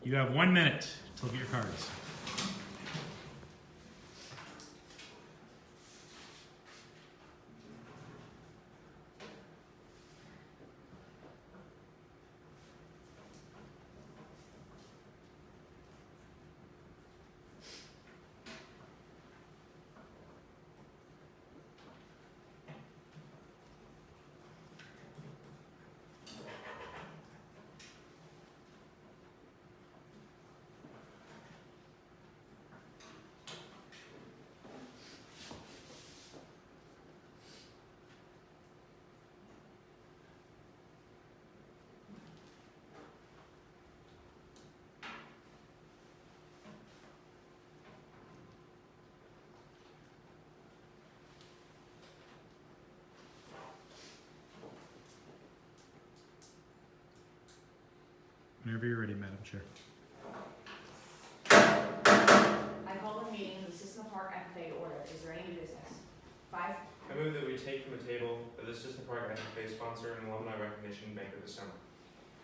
You have 1 minute to look at your cards. Whenever you're ready, Madam Chair. I call the meeting of the Cissna Park FFA to order. Is there any new business? 5. I move that we take from the table that the Cissna Park FFA sponsor an alumni recognition banquet this summer.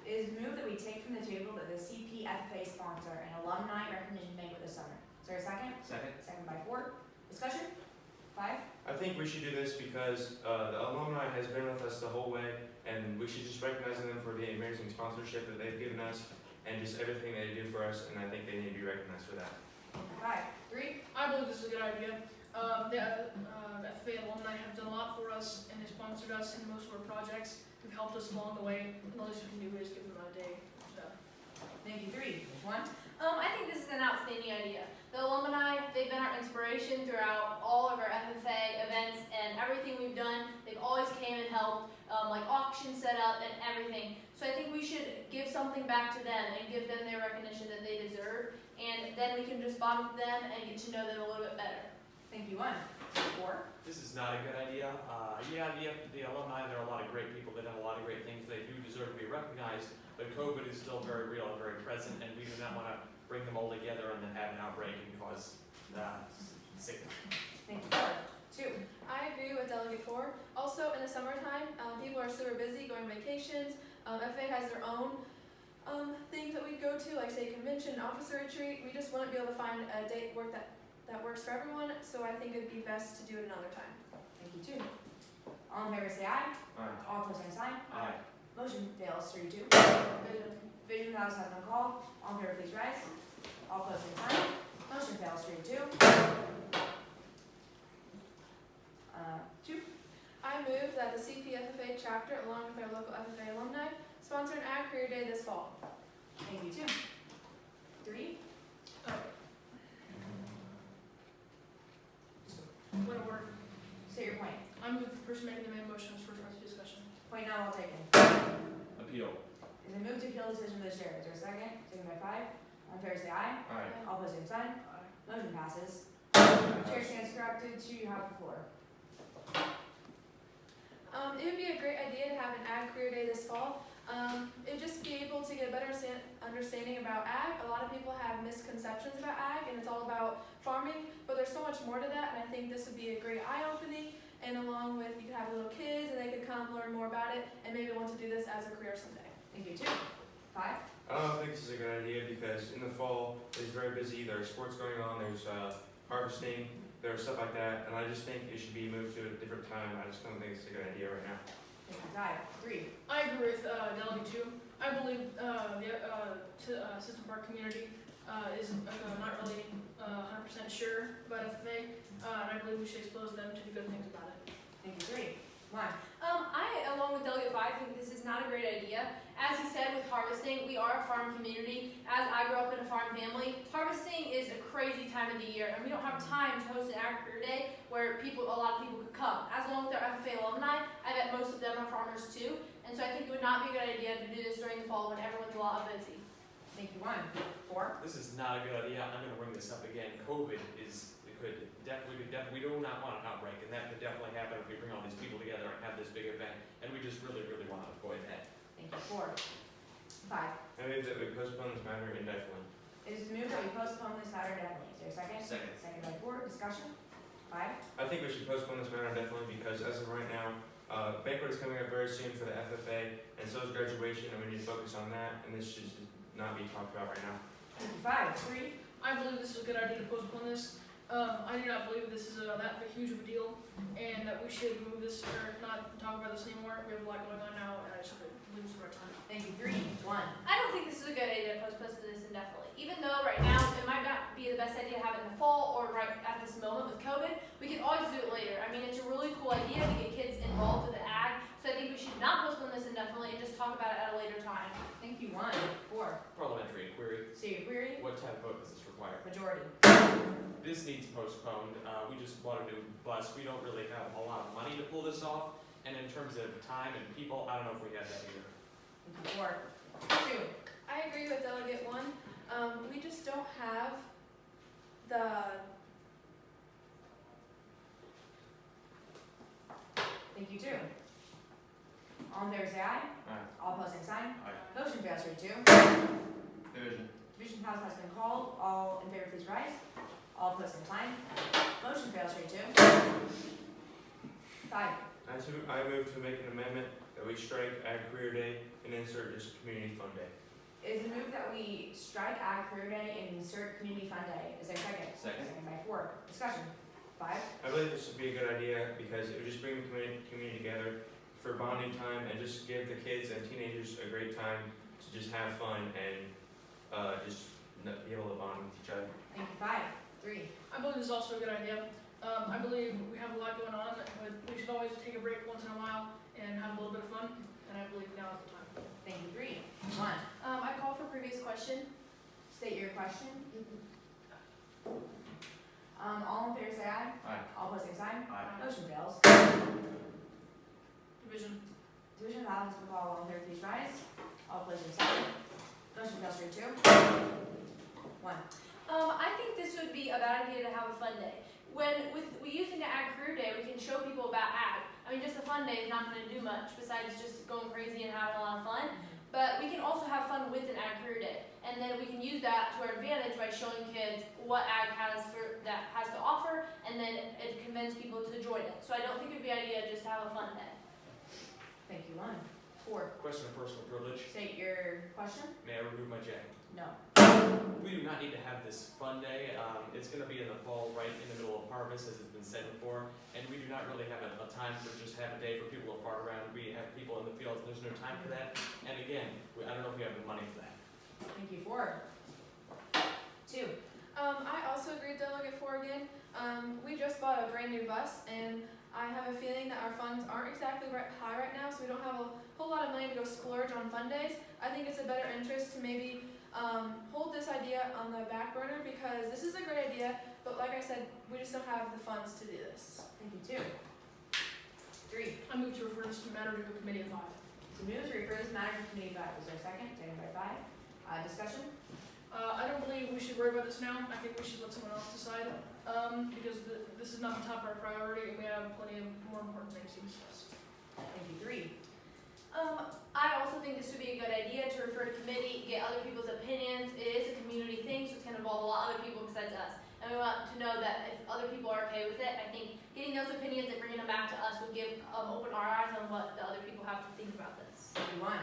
It is moved that we take from the table that the CPFFA sponsor an alumni recognition banquet this summer. Is there a second? Second. Second by Ford. Discussion? 5. I think we should do this because the alumni has been with us the whole way, and we should just recognize them for the amazing sponsorship that they've given us and just everything they do for us, and I think they need to be recognized for that. 5. 3. I believe this is a good idea. The FFA alumni have done a lot for us, and they sponsored us in most of our projects. They've helped us along the way, and the least we can do is give them a day. So. Thank you. 3. 1. I think this is an outstanding idea. The alumni, they've been our inspiration throughout all of our FFA events and everything we've done. They've always came and helped, like auction set up and everything. So I think we should give something back to them and give them their recognition that they deserve. And then we can just bond with them and get to know them a little bit better. Thank you. 1. 4. This is not a good idea. The alumni, there are a lot of great people that have a lot of great things. They do deserve to be recognized, but COVID is still very real and very present, and we do not want to bring them all together and then have an outbreak and cause sickness. Thank you. 4. 2. I agree with Delegate 4. Also, in the summertime, people are super busy going on vacations. FA has their own things that we go to, like say convention, officer retreat. We just wouldn't be able to find a date that works for everyone, so I think it'd be best to do it another time. Thank you. 2. All in favor say aye. Aye. All opposed same sign. Aye. Motion fails 3-2. Vision House has no call. All in favor please rise. All opposed same sign. Motion fails 3-2. 2. I move that the CPFFA chapter, along with our local FFA alumni, sponsor an Ag Career Day this fall. Thank you. 2. 3. Point of order. State your point. I move the person making the main motion is first right to discussion. Point now well taken. Appeal. Is it moved to appeal the decision of the chair? Is there a second? Second by 5. All in favor say aye. Aye. All opposed same sign. Motion passes. Chair stands corrected. 2. You have the floor. It would be a great idea to have an Ag Career Day this fall. It'd just be able to get a better understanding about ag. A lot of people have misconceptions about ag, and it's all about farming, but there's so much more to that, and I think this would be a great eye-opening, and along with, you could have little kids, and they could come learn more about it, and maybe want to do this as a career someday. Thank you. 2. 5. I don't think this is a good idea because in the fall it's very busy. There's sports going on. There's harvesting. There's stuff like that, and I just think it should be moved to a different time. I just don't think it's a good idea right now. Thank you. 5. 3. I agree with Delegate 2. I believe the Cissna Park community is not really 100% sure about FFA, and I believe we should expose them to the good things about it. Thank you. 3. 1. I, along with Delegate 5, think this is not a great idea. As he said, with harvesting, we are a farm community. As I grew up in a farm family, harvesting is a crazy time of the year, and we don't have time to host an Ag Career Day where a lot of people could come. As along with our FFA alumni, I bet most of them are farmers too, and so I think it would not be a good idea to do this during the fall when everyone's a lot busy. Thank you. 1. 4. This is not a good idea. I'm going to bring this up again. COVID we do not want an outbreak, and that could definitely happen if we bring all these people together and have this big event, and we just really, really want to avoid that. Thank you. 4. 5. I move that we postpone this matter indefinitely. It is moved that we postpone this matter indefinitely. Is there a second? Second. Second by 4. Discussion? 5. I think we should postpone this matter indefinitely because as of right now, banquet is coming up very soon for the FFA, and so is graduation, and we need to focus on that. And this should not be talked about right now. 5-3. I believe this is a good idea to postpone this. I do not believe this is that huge of a deal, and that we should move this or not talk about this anymore. We have a lot going on now, and I just believe it's the right time. Thank you. 3-1. I don't think this is a good idea to postpone this indefinitely. Even though right now it might not be the best idea to have it in the fall or right at this moment with COVID, we can always do it later. I mean, it's a really cool idea to get kids involved with the ag, so I think we should not postpone this indefinitely and just talk about it at a later time. Thank you. 1-4. Parliamentary inquiry. State your query. What type of vote does this require? Majority. This needs postponed. We just bought a new bus. We don't really have a lot of money to pull this off. And in terms of time and people, I don't know if we have that either. Thank you. 4-2. I agree with Delegate 1. We just don't have the, Thank you. 2. All in favor say aye. Aye. All opposed same sign. Aye. Motion fails 3-2. Division. Division House has been called. All in favor please rise. All opposed same sign. Motion fails 3-2. 5. I move to make an amendment that we strike Ag Career Day and insert just Community Fund Day. It is a move that we strike Ag Career Day and insert Community Fund Day. Is there a second? Second. Second by Ford. Discussion. 5. I believe this would be a good idea because it would just bring the community together for bonding time and just give the kids and teenagers a great time to just have fun and just be able to bond with each other. Thank you. 5-3. I believe this is also a good idea. I believe we have a lot going on, but we should always take a break once in a while and have a little bit of fun, and I believe now is the time. Thank you. 3-1. I call for previous question. State your question. All in favor say aye. Aye. All opposed same sign. Aye. Motion fails. Division. Division of House has been called. All in favor please rise. All opposed same sign. Motion fails 3-2. 1. I think this would be a bad idea to have a fun day. When we using the Ag Career Day, we can show people about ag. I mean, just a fun day is not going to do much besides just going crazy and having a lot of fun. But we can also have fun with an Ag Career Day, and then we can use that to our advantage by showing kids what ag has to offer, and then it convince people to join it. So I don't think it'd be an idea just to have a fun day. Thank you. 1. 4. Question of personal privilege. State your question. May I remove my J? No. We do not need to have this fun day. It's going to be in the fall, right in the middle of harvest, as it's been said before. And we do not really have a time for just have a day for people to fart around. We have people in the fields, and there's no time for that. And again, I don't know if we have the money for that. Thank you. 4. 2. I also agree with Delegate 4 again. We just bought a brand new bus, and I have a feeling that our funds aren't exactly high right now, so we don't have a whole lot of money to go splurge on fun days. I think it's a better interest to maybe hold this idea on the back burner, because this is a great idea, but like I said, we just don't have the funds to do this. Thank you. 2. 3. I move to refer this matter to a committee of 5. So move to refer this matter to committee by. Is there a second? Second by 5. Discussion. I don't believe we should worry about this now. I think we should let someone else decide, because this is not the top of our priority, and we have plenty of more important things to discuss. Thank you. 3. I also think this would be a good idea to refer to committee, get other people's opinions. It is a community thing, so it's going to involve a lot of other people besides us. And we want to know that if other people are okay with it, I think getting those opinions and bringing them back to us would give open our eyes on what the other people have to think about this. Thank you. 1.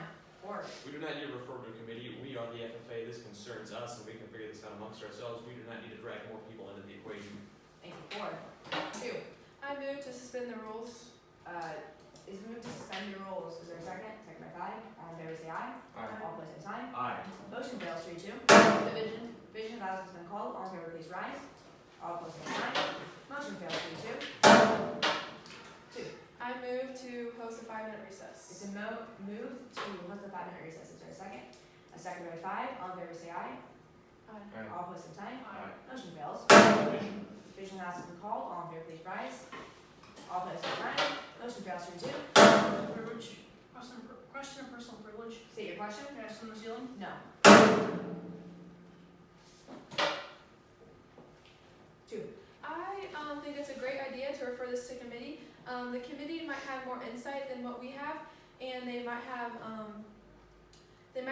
4. We do not need to refer to a committee. We are the FFA. This concerns us, and we can figure this out amongst ourselves. We do not need to drag more people into the equation. Thank you. 4. 2. I move to suspend the rules. Is moved to suspend the rules. Is there a second? Second by 5. All in favor say aye. Aye. All opposed same sign. Aye. Motion fails 3-2. Division. Division of House has been called. All in favor please rise. All opposed same sign. Motion fails 3-2. 2. I move to host a 5-minute recess. It's a move to host a 5-minute recess. Is there a second? A second by 5. All in favor say aye. Aye. All opposed same sign. Aye. Motion fails. Division of House has been called. All in favor please rise. All opposed same sign. Motion fails 3-2. Privilege. Question of personal privilege. State your question. Can I have some ceiling? No. 2. I think it's a great idea to refer this to committee. The committee might have more insight than what we have, and they might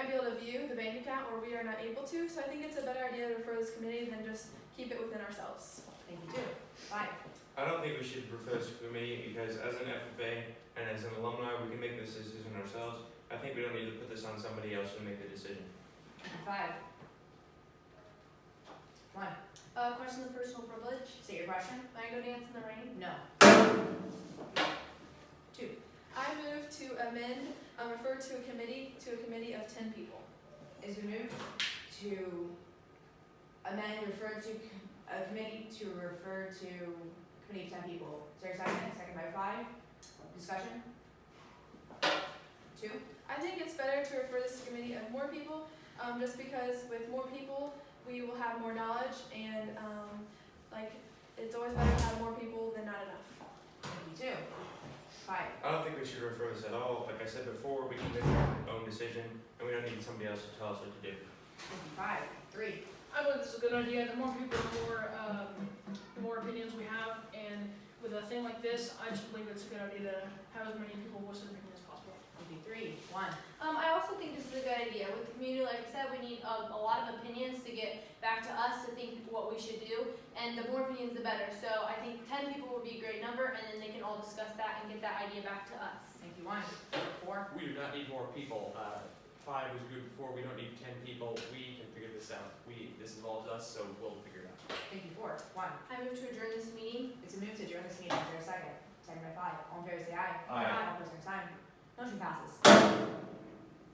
be able to view the bank account where we are not able to. So I think it's a better idea to refer this committee than just keep it within ourselves. Thank you. 2. 5. I don't think we should refer this to committee because as an FFA and as an alumni, we can make this decision ourselves. I think we don't need to put this on somebody else to make the decision. 5. 1. Question of personal privilege. State your question. Can I go dance in the rain? No. 2. I move to amend, refer to a committee of 10 people. Is we move to amend, refer to a committee to refer to committee of 10 people. Is there a second? Second by 5. Discussion? 2. I think it's better to refer this to a committee of more people, just because with more people, we will have more knowledge, and it's always better to have more people than not enough. Thank you. 2. 5. I don't think we should refer this at all. Like I said before, we can make our own decision, and we don't need somebody else to tell us what to do. 5. 3. I believe this is a good idea. The more people, the more opinions we have, and with a thing like this, I just believe it's a good idea to have as many people voice their opinion as possible. 3. 1. I also think this is a good idea. With the community, like I said, we need a lot of opinions to get back to us to think what we should do, and the more opinions, the better. So I think 10 people would be a great number, and then they can all discuss that and get that idea back to us. Thank you. 1. 4. We do not need more people. 5 was good before. We don't need 10 people. We can figure this out. This involves us, so we'll figure it out. Thank you. 4. 1. I move to adjourn this meeting. It's a move to adjourn this meeting. Is there a second? Second by 5. All in favor say aye. Aye. All opposed, same sign. Motion passes.